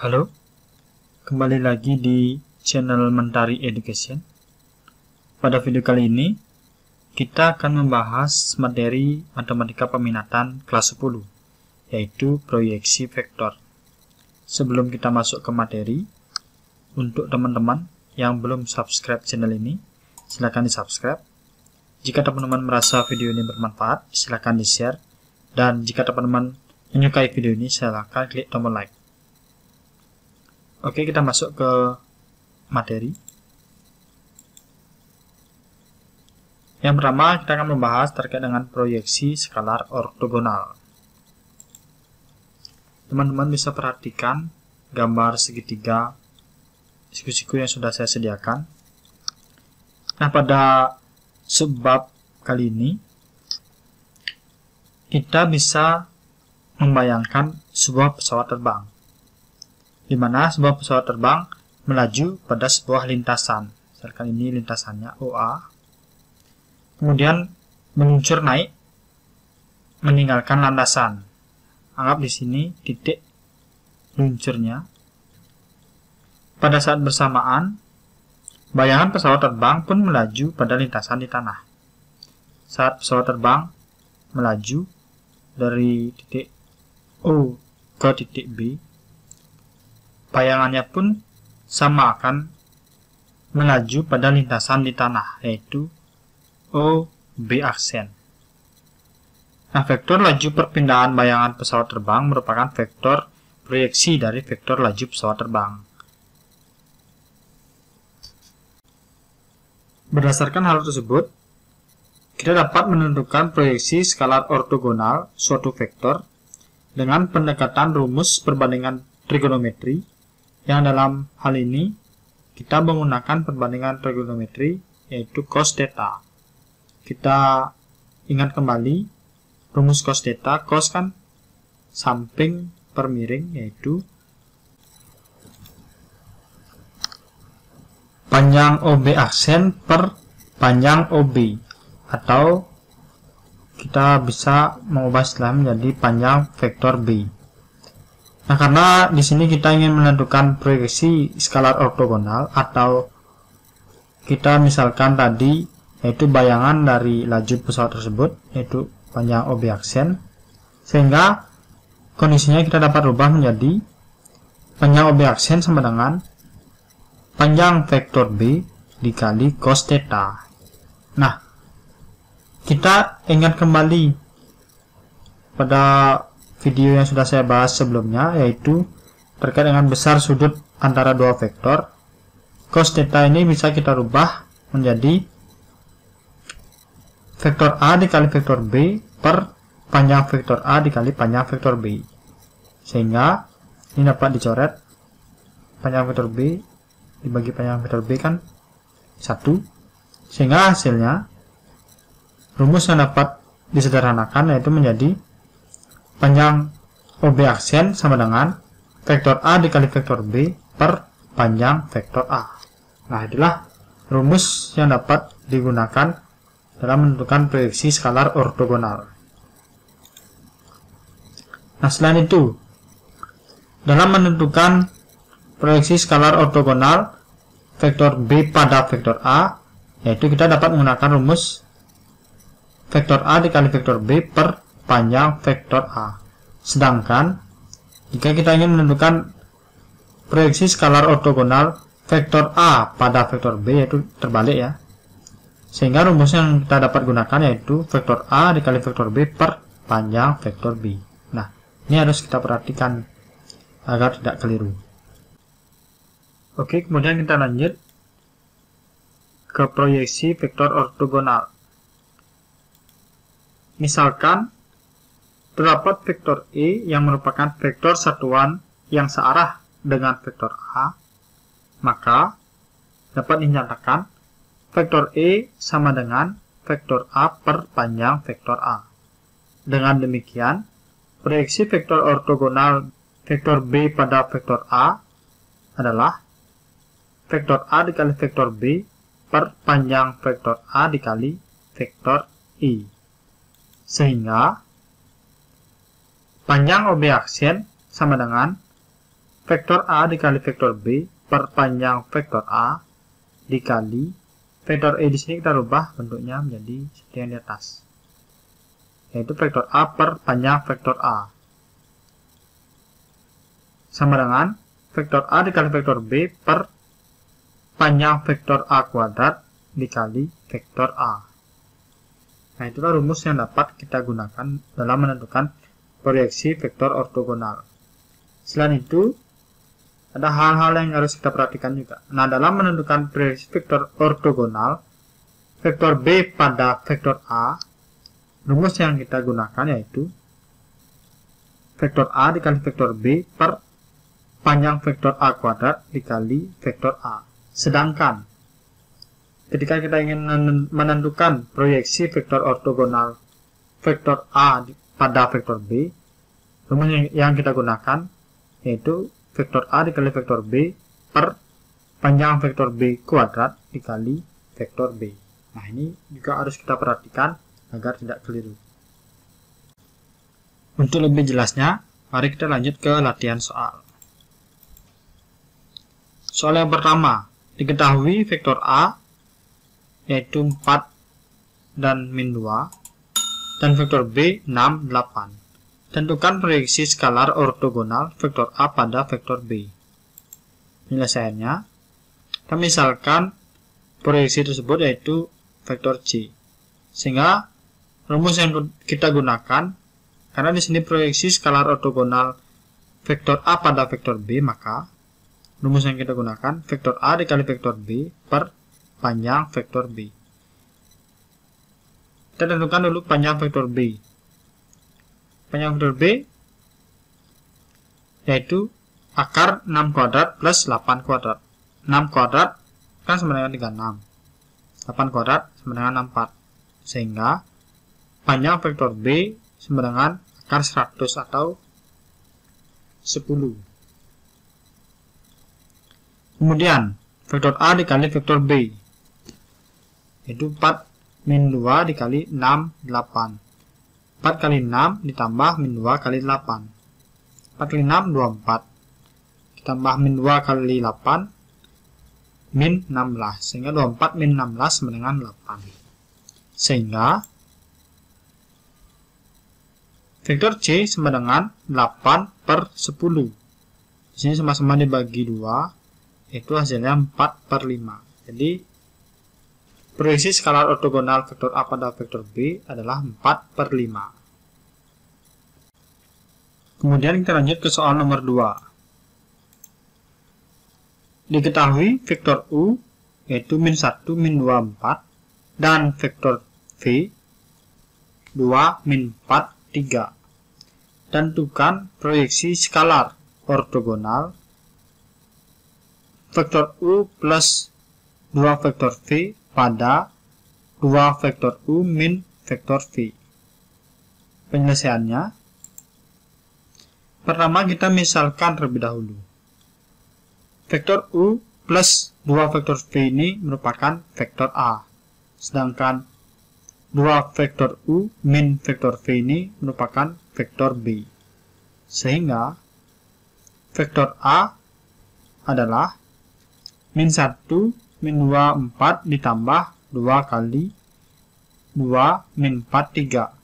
Halo, kembali lagi di channel Mentari Education. Pada video kali ini, kita akan membahas materi matematika peminatan kelas 10, yaitu proyeksi vektor. Sebelum kita masuk ke materi, untuk teman-teman yang belum subscribe channel ini, silakan di subscribe. Jika teman-teman merasa video ini bermanfaat, silakan di share. Dan jika teman-teman menyukai video ini, silakan klik tombol like. Oke, kita masuk ke materi. Yang pertama, kita akan membahas terkait dengan proyeksi skalar ortogonal. Teman-teman bisa perhatikan gambar segitiga siku-siku yang sudah saya sediakan. Nah, pada subbab kali ini, kita bisa membayangkan sebuah pesawat terbang, di mana sebuah pesawat terbang melaju pada sebuah lintasan. Misalkan ini lintasannya OA, kemudian meluncur naik, meninggalkan landasan. Anggap di sini titik luncurnya. Pada saat bersamaan, bayangan pesawat terbang pun melaju pada lintasan di tanah. Saat pesawat terbang melaju dari titik O ke titik B, bayangannya pun sama akan melaju pada lintasan di tanah, yaitu OB aksen. Nah, vektor laju perpindahan bayangan pesawat terbang merupakan vektor proyeksi dari vektor laju pesawat terbang. Berdasarkan hal tersebut, kita dapat menentukan proyeksi skalar ortogonal suatu vektor dengan pendekatan rumus perbandingan trigonometri, yang dalam hal ini kita menggunakan perbandingan trigonometri, yaitu cos theta. Kita ingat kembali rumus cos theta. Cos kan samping per miring, yaitu panjang OB aksen per panjang OB, atau kita bisa mengubah istilah menjadi panjang vektor B. Nah, karena di sini kita ingin menentukan proyeksi skalar ortogonal, atau kita misalkan tadi yaitu bayangan dari laju pesawat tersebut, yaitu panjang OB aksen, sehingga kondisinya kita dapat rubah menjadi panjang OB aksen sama dengan panjang vektor B dikali cos theta. Nah, kita ingat kembali pada video yang sudah saya bahas sebelumnya, yaitu terkait dengan besar sudut antara dua vektor. Cos theta ini bisa kita rubah menjadi vektor A dikali vektor B per panjang vektor A dikali panjang vektor B, sehingga ini dapat dicoret. Panjang vektor B dibagi panjang vektor B kan 1, sehingga hasilnya rumus yang dapat disederhanakan yaitu menjadi panjang OB aksen sama dengan vektor A dikali vektor B per panjang vektor A. Nah, itulah rumus yang dapat digunakan dalam menentukan proyeksi skalar ortogonal. Nah, selain itu, dalam menentukan proyeksi skalar ortogonal vektor B pada vektor A, yaitu kita dapat menggunakan rumus vektor A dikali vektor B per panjang vektor A. Sedangkan jika kita ingin menentukan proyeksi skalar ortogonal vektor A pada vektor B, yaitu terbalik ya, sehingga rumus yang kita dapat gunakan yaitu vektor A dikali vektor B per panjang vektor B. Nah, ini harus kita perhatikan agar tidak keliru. Oke, kemudian kita lanjut ke proyeksi vektor ortogonal. Misalkan terdapat vektor E yang merupakan vektor satuan yang searah dengan vektor A, maka dapat dinyatakan vektor E sama dengan vektor A per panjang vektor A. Dengan demikian, proyeksi vektor ortogonal vektor B pada vektor A adalah vektor A dikali vektor B per panjang vektor A dikali vektor I. Sehingga panjang OB aksen sama dengan vektor A dikali vektor B per panjang vektor A dikali vektor E. Di sini kita rubah bentuknya menjadi seperti yang di atas, yaitu vektor A per panjang vektor A sama dengan vektor A dikali vektor B per panjang vektor A kuadrat dikali vektor A. Nah, itulah rumus yang dapat kita gunakan dalam menentukan proyeksi vektor ortogonal. Selain itu, ada hal-hal yang harus kita perhatikan juga. Nah, dalam menentukan proyeksi vektor ortogonal, vektor B pada vektor A, rumus yang kita gunakan yaitu vektor A dikali vektor B per panjang vektor A kuadrat dikali vektor A. Sedangkan ketika kita ingin menentukan proyeksi vektor ortogonal vektor A pada vektor B, rumus yang kita gunakan yaitu vektor A dikali vektor B per panjang vektor B kuadrat dikali vektor B. Nah, ini juga harus kita perhatikan agar tidak keliru. Untuk lebih jelasnya, mari kita lanjut ke latihan soal. Soal yang pertama, diketahui vektor A yaitu 4 dan min 2 dan vektor B 6, 8. Tentukan proyeksi skalar ortogonal vektor A pada vektor B. Penyelesaiannya, kita misalkan proyeksi tersebut yaitu vektor C. Sehingga rumus yang kita gunakan, karena di sini proyeksi skalar ortogonal vektor A pada vektor B, maka rumus yang kita gunakan vektor A dikali vektor B per panjang vektor B. Kita tentukan dulu panjang vektor B. Panjang vektor B yaitu akar 6 kuadrat plus 8 kuadrat. 6 kuadrat kan sama dengan 36. 8 kuadrat sama dengan 64. Sehingga panjang vektor B sama dengan akar 100 atau 10. Kemudian vektor A dikali vektor B yaitu 4 min 2 dikali 6, 8. 4 kali 6 ditambah min 2 kali 8. 4 kali 6, 24. Ditambah min 2 kali 8, min 16. Sehingga 24 min 16 sama dengan 8. Sehingga vektor C sama dengan 8 per 10. Di sini sama-sama dibagi 2, itu hasilnya 4 per 5. Jadi, proyeksi skalar ortogonal vektor A pada vektor B adalah 4 per 5. Kemudian kita lanjut ke soal nomor 2. Diketahui vektor U yaitu min 1, min 2, 4 dan vektor V 2, min 4, 3. Tentukan proyeksi skalar ortogonal vektor U plus 2 vektor V pada 2 vektor U min vektor V. Penyelesaiannya, pertama kita misalkan terlebih dahulu. Vektor U plus 2 vektor V ini merupakan vektor A. Sedangkan 2 vektor U min vektor V ini merupakan vektor B. Sehingga vektor A adalah min 1, min 2, 4 ditambah 2 kali 2, min 4, 3.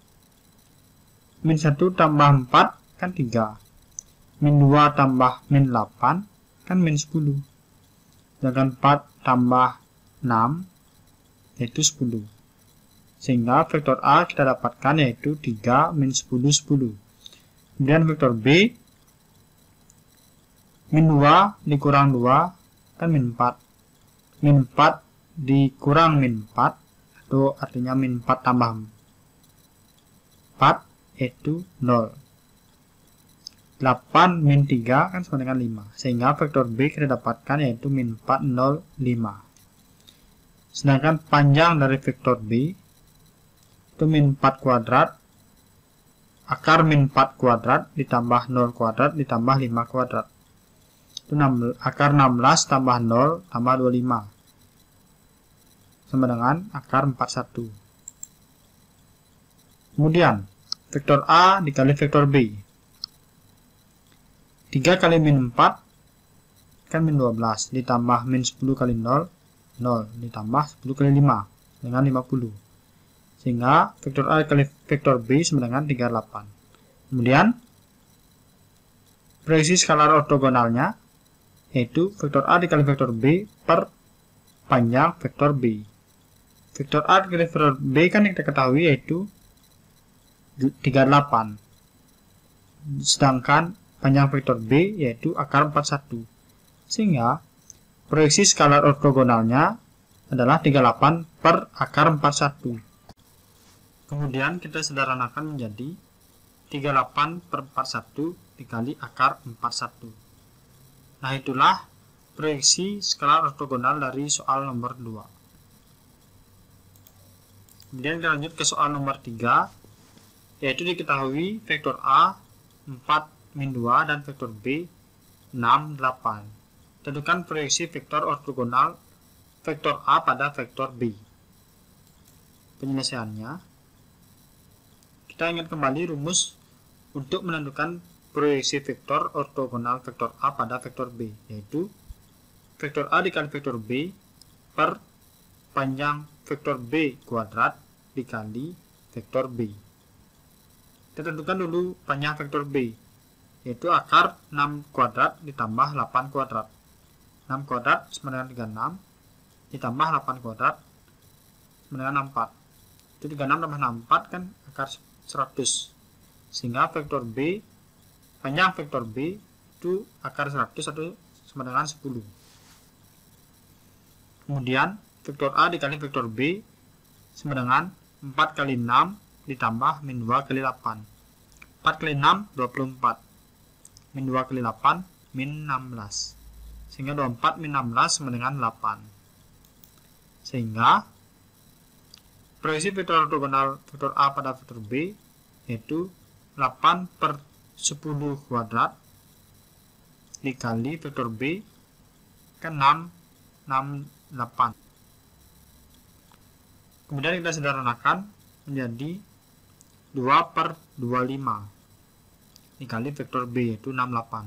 Min 1 tambah 4 kan 3. Min 2 tambah min 8 kan min 10. Sedangkan 4 tambah 6 yaitu 10. Sehingga vektor A kita dapatkan yaitu 3 min 10, 10. Kemudian vektor B, min 2 dikurang 2 kan min 4. Min 4 dikurang min 4 itu artinya min 4 tambah 4 yaitu 0. 8 min 3 kan sama dengan 5. Sehingga vektor B kita dapatkan yaitu min 4, 0, 5. Sedangkan panjang dari vektor B itu min 4 kuadrat, akar min 4 kuadrat ditambah 0 kuadrat ditambah 5 kuadrat. Itu akar 16 tambah 0 tambah 25. Sama dengan akar 41. Kemudian, vektor A dikali vektor B. 3 kali min 4 kan min 12 ditambah min 10 kali 0 ditambah 10 kali 5 dengan 50. Sehingga vektor A kali vektor B sama dengan 38. Kemudian proyeksi skalar ortogonalnya yaitu vektor A dikali vektor B per panjang vektor B. Vektor A dikali vektor B kan yang kita ketahui yaitu 38. Sedangkan panjang vektor B yaitu akar 41. Sehingga proyeksi skalar ortogonalnya adalah 38 per akar 41. Kemudian kita sederhanakan menjadi 38 per 41 dikali akar 41. Nah, itulah proyeksi skalar ortogonal dari soal nomor 2. Kemudian kita lanjut ke soal nomor 3, yaitu diketahui vektor A 4, min 2 dan vektor B 6, 8. Tentukan proyeksi vektor ortogonal vektor A pada vektor B. Penyelesaiannya, kita ingat kembali rumus untuk menentukan proyeksi vektor ortogonal vektor A pada vektor B, yaitu vektor A dikali vektor B per panjang vektor B kuadrat dikali vektor B. Kita tentukan dulu panjang vektor B, yaitu akar 6 kuadrat ditambah 8 kuadrat. 6 kuadrat sama dengan 36 ditambah 8 kuadrat sama dengan 64. Itu 36 tambah 64 kan akar 100. Sehingga vektor B, panjang vektor B itu akar 100 atau sama dengan 10. Kemudian vektor A dikali vektor B sama dengan 4 kali 6 ditambah min 2 kali 8. 4 kali 6, 24. Min 2 kali 8, min 16. Sehingga 24 min 16 sama dengan 8. Sehingga proyeksi vektor ortogonal vektor A pada vektor B yaitu 8 per 10 kuadrat dikali vektor B kan 8. Kemudian kita sederhanakan menjadi 2 per 25 dikali vektor B yaitu 68.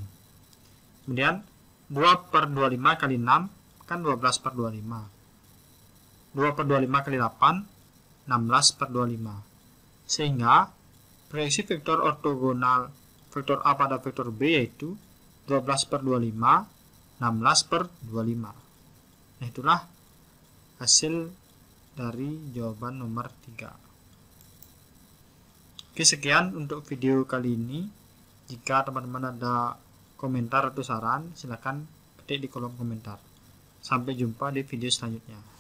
Kemudian 2 per 25 kali 6 kan 12 per 25. 2 per 25 kali 8 16 per 25. Sehingga proyeksi vektor ortogonal vektor A pada vektor B yaitu 12 per 25 16 per 25. Nah, itulah hasil dari jawaban nomor 3. Oke, sekian untuk video kali ini. Jika teman-teman ada komentar atau saran, silakan ketik di kolom komentar. Sampai jumpa di video selanjutnya.